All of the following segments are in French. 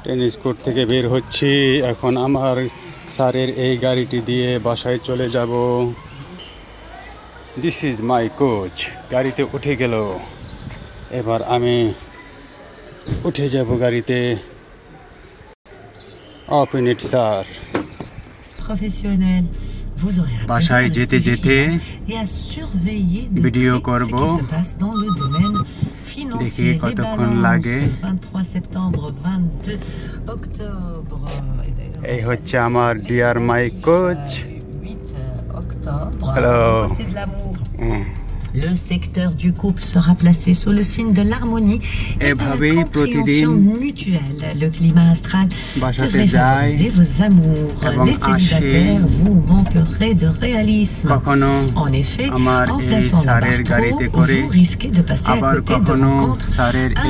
Tennis court থেকে বের হচ্ছি এখন আমার স্যারের এই গাড়িটি দিয়ে বাসায় চলে যাব। This is my coach. গাড়িতে উঠে গেল, এবার আমি উঠে যাব গাড়িতে। Of minute sir. বাসায় যেতে যেতে ভিডিও করব, দেখি কতক্ষণ লাগে। এই হচ্ছে আমার dear my coach. Hello. Le secteur du couple sera placé sous le signe de l'harmonie et de la compréhension mutuelle. Le climat astral devrait favoriser vos amours. Les célibataires, vous manquerez de réalisme. En effet, en plaçant la barre trop, vous risquez de passer à côté de rencontres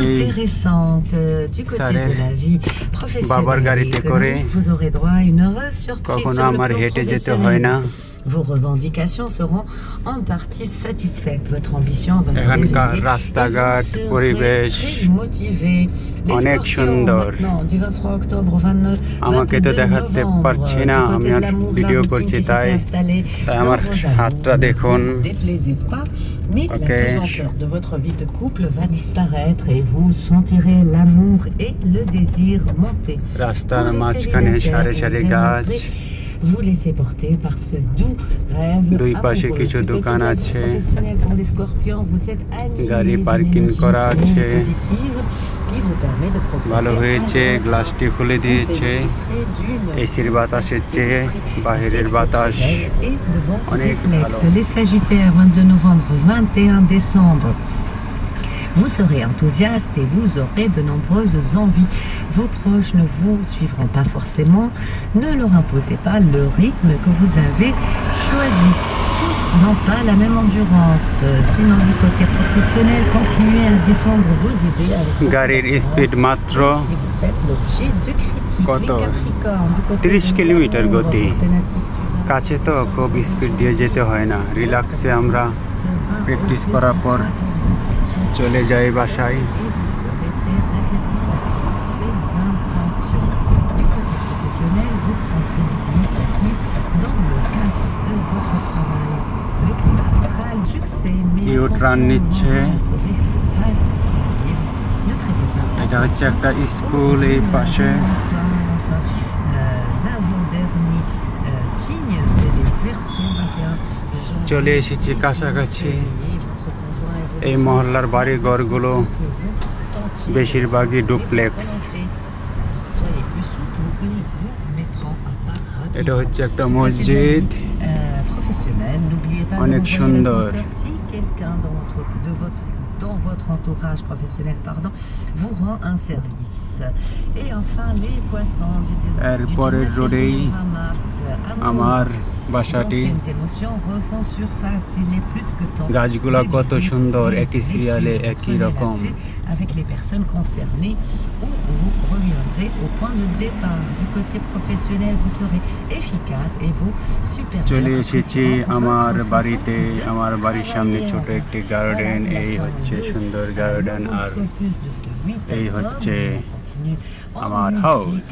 intéressantes. Du côté de la vie professionnelle, vous aurez droit à une heureuse surprise sur le plan professionnel. Vos revendications seront en partie satisfaites. Votre ambition va se révéler très motivée. Les Scorpions, maintenant, du 23 octobre au 29 novembre, du côté de l'amour, l'amitié qui s'est installée dans vos amours. Ne déplaisez pas, mais la pesanteur de votre vie de couple va disparaître et vous sentirez l'amour et le désir monter. Vous laissez porter par ce doux rêve professionnel pour les Scorpions. Vous êtes animés d'une énergie positive qui vous permet de progresser. Les Sagittaires, 22 novembre, 21 décembre. Vous serez enthousiaste et vous aurez de nombreuses envies. Vos proches ne vous suivront pas forcément. Ne leur imposez pas le rythme que vous avez choisi. Tous n'ont pas la même endurance. Sinon, du côté professionnel, continuez à défendre vos idées avec si vous faites l'objet de critiques. Les Capricornes, du côté 30 কিলোমিটার গতি, কাছে তো খুব স্পিড দিয়ে যেতে হয় না। রিল্যাক্সে আমরা প্র্যাকটিস করার পর চলে যাই বাসায়। ইউটার্ন নিচ্ছে। এটা হচ্ছে একটা স্কুল এই পাশে। চলে এসেছি কাছাকাছি। এই মহল্লার বাড়ি ঘরগুলো বেশিরভাগই ডুপ্লেক্স। এটা হচ্ছে একটা মসজিদ, অনেক সুন্দর। Dans votre entourage professionnel, pardon, vous rend un service. Et enfin, les poissons du 19 février à mars, আমার বাসাটি। গাছগুলা কত সুন্দর, একই সিরিয়ালে একই রকম। Avec les personnes concernées, où vous reviendrez au point de départ. Du côté professionnel, vous serez efficace et vous supérieur. চলে এসেছি আমার বাড়িতে। আমার বাড়ির সামনে ছোট একটি গার্ডেন। এই হচ্ছে সুন্দর গার্ডেন, আর এই হচ্ছে আমার হাউস।